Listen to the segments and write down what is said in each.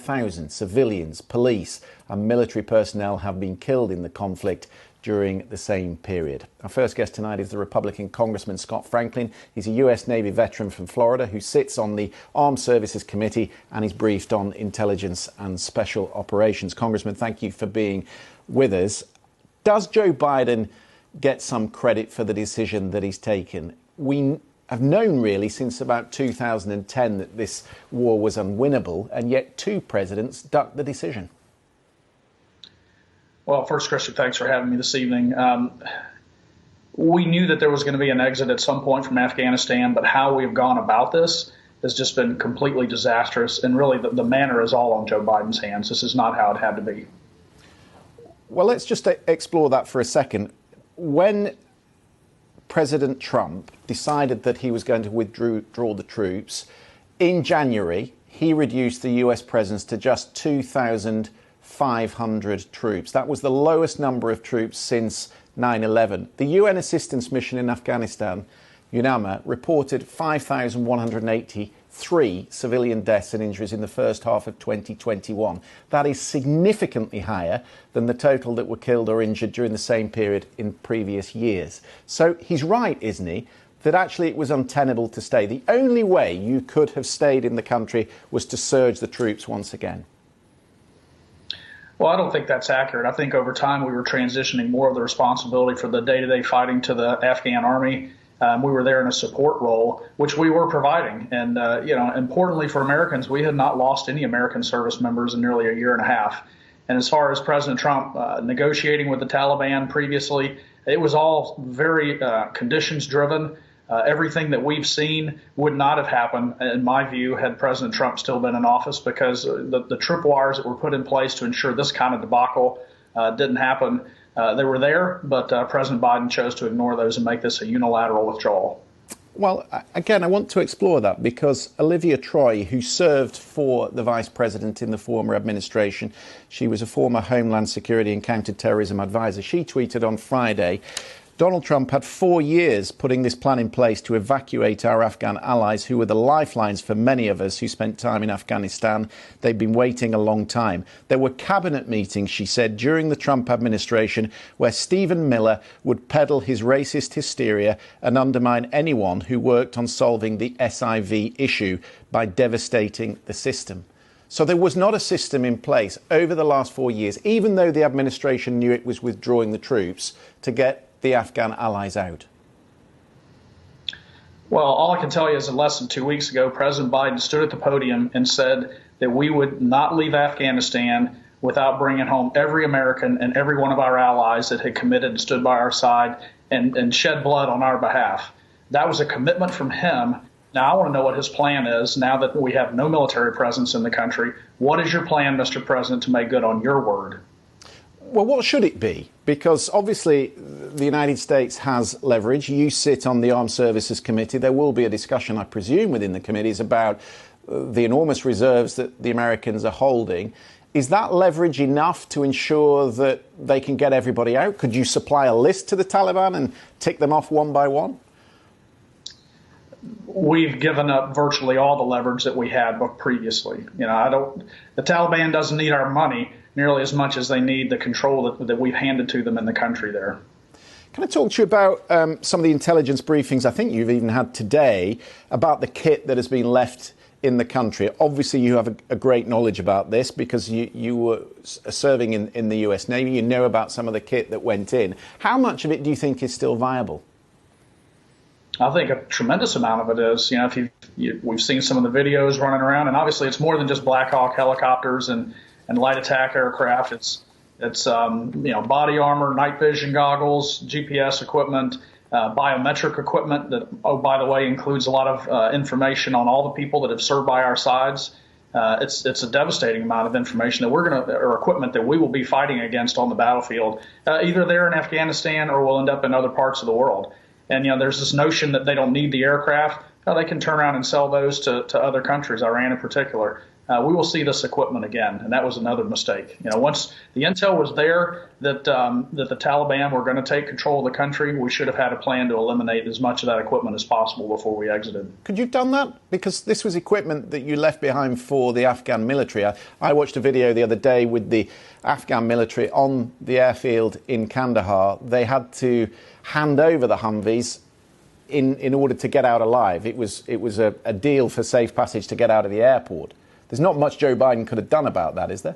9,000 civilians, police and military personnel have been killed in the conflict during the same period. Our first guest tonight is the Republican Congressman Scott Franklin. He's a US Navy veteran from Florida who sits on the Armed Services Committee and is briefed on intelligence and special operations. Congressman, thank you for being with us. Does Joe Biden get some credit for the decision that he's taken? We have known really since about 2010 that this war was unwinnable, and yet two presidents ducked the decision. Well, first, Christian, thanks for having me this evening. We knew that there was going to be an exit at some point from Afghanistan, but how we've gone about this has just been completely disastrous. And really, the manner is all on Joe Biden's hands. This is not how it had to be. Well, let's just explore that for a second. When President Trump decided that he was going to withdraw the troops, in January, he reduced the US presence to just 2,500 troops. That was the lowest number of troops since 9/11. The UN assistance mission in Afghanistan, UNAMA, reported 5,183 civilian deaths and injuries in the first half of 2021. That is significantly higher than the total that were killed or injured during the same period in previous years. So he's right, isn't he, that actually it was untenable to stay. The only way you could have stayed in the country was to surge the troops once again. Well, I don't think that's accurate. I think over time we were transitioning more of the responsibility for the day-to-day fighting to the Afghan army. We were there in a support role, which we were providing. And, importantly for Americans, we had not lost any American service members in nearly a year and a half. And as far as President Trump negotiating with the Taliban previously, it was all very conditions-driven. Everything that we've seen would not have happened, in my view, had President Trump still been in office, because the tripwires that were put in place to ensure this kind of debacle didn't happen, they were there, but President Biden chose to ignore those and make this a unilateral withdrawal. Well, again, I want to explore that because Olivia Troy, who served for the vice president in the former administration, she was a former Homeland Security and counterterrorism advisor. She tweeted on Friday, Donald Trump had 4 years putting this plan in place to evacuate our Afghan allies, who were the lifelines for many of us who spent time in Afghanistan. They've been waiting a long time. There were cabinet meetings, she said, during the Trump administration where Stephen Miller would peddle his racist hysteria and undermine anyone who worked on solving the SIV issue by devastating the system. So there was not a system in place over the last 4 years, even though the administration knew it was withdrawing the troops, to get the Afghan allies out. Well, all I can tell you is that less than 2 weeks ago, President Biden stood at the podium and said that we would not leave Afghanistan without bringing home every American and every one of our allies that had committed and stood by our side and shed blood on our behalf. That was a commitment from him. Now, I want to know what his plan is now that we have no military presence in the country. What is your plan, Mr. President, to make good on your word? Well, what should it be? Because obviously the United States has leverage. You sit on the Armed Services Committee. There will be a discussion, I presume, within the committees about the enormous reserves that the Americans are holding. Is that leverage enough to ensure that they can get everybody out? Could you supply a list to the Taliban and tick them off one by one? We've given up virtually all the leverage that we had previously. The Taliban doesn't need our money nearly as much as they need the control that we've handed to them in the country there. Can I talk to you about some of the intelligence briefings I think you've even had today about the kit that has been left in the country? Obviously, you have a great knowledge about this because you were serving in the US Navy. You know about some of the kit that went in. How much of it do you think is still viable? I think a tremendous amount of it is. We've seen some of the videos running around, and obviously it's more than just Black Hawk helicopters and light attack aircraft. It's body armor, night vision goggles, GPS equipment, biometric equipment that, oh, by the way, includes a lot of information on all the people that have served by our sides. It's a devastating amount of information or equipment that we will be fighting against on the battlefield, either there in Afghanistan or we'll end up in other parts of the world. And, there's this notion that they don't need the aircraft. They can turn around and sell those to other countries, Iran in particular. we will see this equipment again. And that was another mistake. Once the intel was there that the Taliban were going to take control of the country, we should have had a plan to eliminate as much of that equipment as possible before we exited. Could you have done that? Because this was equipment that you left behind for the Afghan military. I watched a video the other day with the Afghan military on the airfield in Kandahar. They had to hand over the Humvees in order to get out alive. It was a deal for safe passage to get out of the airport. There's not much Joe Biden could have done about that, is there?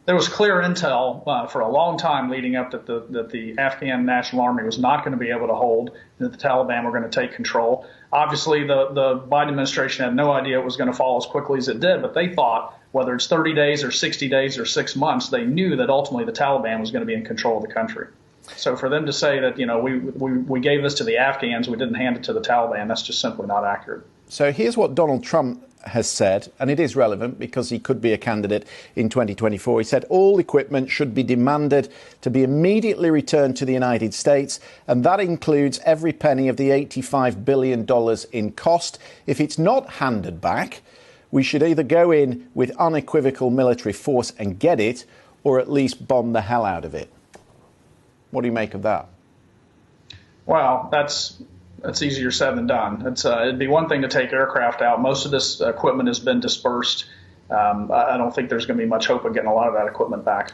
There was clear intel for a long time leading up that the Afghan National Army was not going to be able to hold, that the Taliban were going to take control. Obviously, the Biden administration had no idea it was going to fall as quickly as it did, but they thought whether it's 30 days or 60 days or 6 months, they knew that ultimately the Taliban was going to be in control of the country. So for them to say that, we gave this to the Afghans, we didn't hand it to the Taliban, that's just simply not accurate. So here's what Donald Trump has said, and it is relevant because he could be a candidate in 2024. He said all equipment should be demanded to be immediately returned to the United States, and that includes every penny of the $85 billion in cost. If it's not handed back, we should either go in with unequivocal military force and get it, or at least bomb the hell out of it. What do you make of that? Well, that's easier said than done. It'd be one thing to take aircraft out. Most of this equipment has been dispersed. I don't think there's going to be much hope of getting a lot of that equipment back.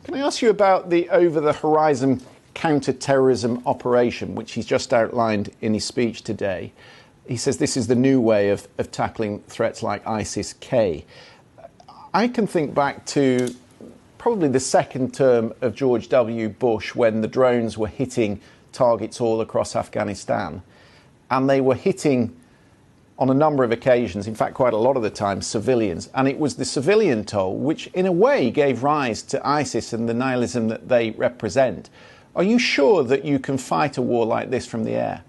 Can I ask you about the over-the-horizon counter-terrorism operation, which he's just outlined in his speech today? He says this is the new way of tackling threats like ISIS-K. I can think back to probably the second term of George W. Bush when the drones were hitting targets all across Afghanistan. And they were hitting, on a number of occasions, in fact quite a lot of the time, civilians. And it was the civilian toll which in a way gave rise to ISIS and the nihilism that they represent. Are you sure that you can fight a war like this from the air?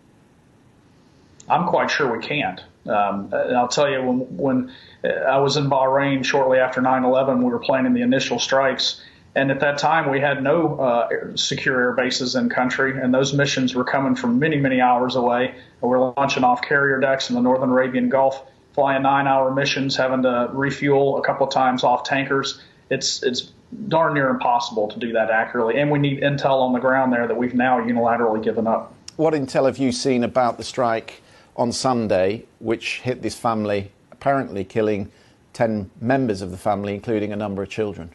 I'm quite sure we can't. And I'll tell you, when I was in Bahrain shortly after 9/11, we were planning the initial strikes. And at that time, we had no secure air bases in country, and those missions were coming from many, many hours away. And we're launching off carrier decks in the Northern Arabian Gulf, flying 9-hour missions, having to refuel a couple of times off tankers. It's darn near impossible to do that accurately, and we need intel on the ground there that we've now unilaterally given up. What intel have you seen about the strike on Sunday, which hit this family, apparently killing 10 members of the family, including a number of children?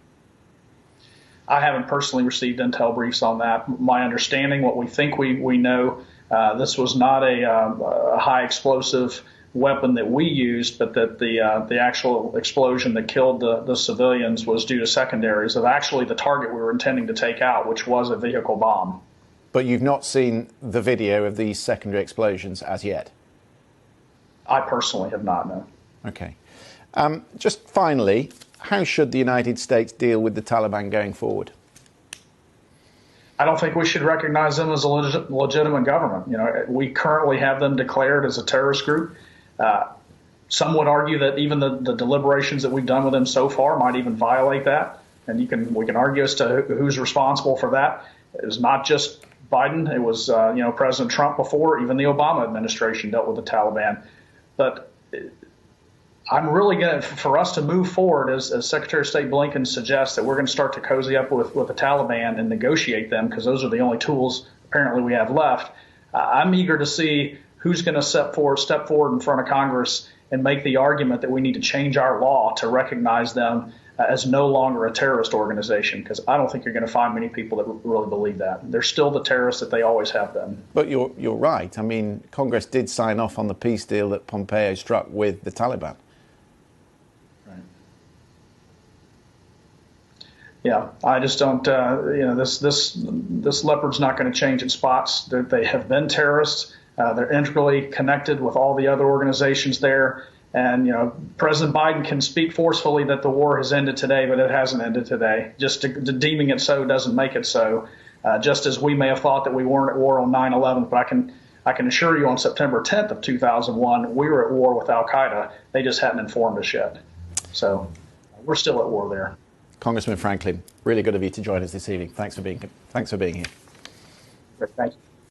I haven't personally received intel briefs on that. My understanding, what we think we know, this was not a high explosive weapon that we used, but that the actual explosion that killed the civilians was due to secondaries of actually the target we were intending to take out, which was a vehicle bomb. But you've not seen the video of these secondary explosions as yet? I personally have not, no. Okay. Just finally, how should the United States deal with the Taliban going forward? I don't think we should recognize them as a legitimate government. We currently have them declared as a terrorist group. Some would argue that even the deliberations that we've done with them so far might even violate that. And we can argue as to who's responsible for that. It was not just Biden. It was President Trump before. Even the Obama administration dealt with the Taliban. But I'm really going to, for us to move forward, as Secretary of State Blinken suggests, that we're going to start to cozy up with the Taliban and negotiate them, because those are the only tools apparently we have left. I'm eager to see who's going to step forward in front of Congress and make the argument that we need to change our law to recognize them as no longer a terrorist organization, because I don't think you're going to find many people that really believe that. They're still the terrorists that they always have been. But you're right. I mean, Congress did sign off on the peace deal that Pompeo struck with the Taliban. Right. Yeah, I just don't. This leopard's not going to change its spots. They have been terrorists. They're integrally connected with all the other organizations there. And, President Biden can speak forcefully that the war has ended today, but it hasn't ended today. Just deeming it so doesn't make it so. Just as we may have thought that we weren't at war on 9/11, but I can assure you on September 10th of 2001, we were at war with Al-Qaeda. They just hadn't informed us yet. So we're still at war there. Congressman Franklin, really good of you to join us this evening. Thanks for being here. Thank you.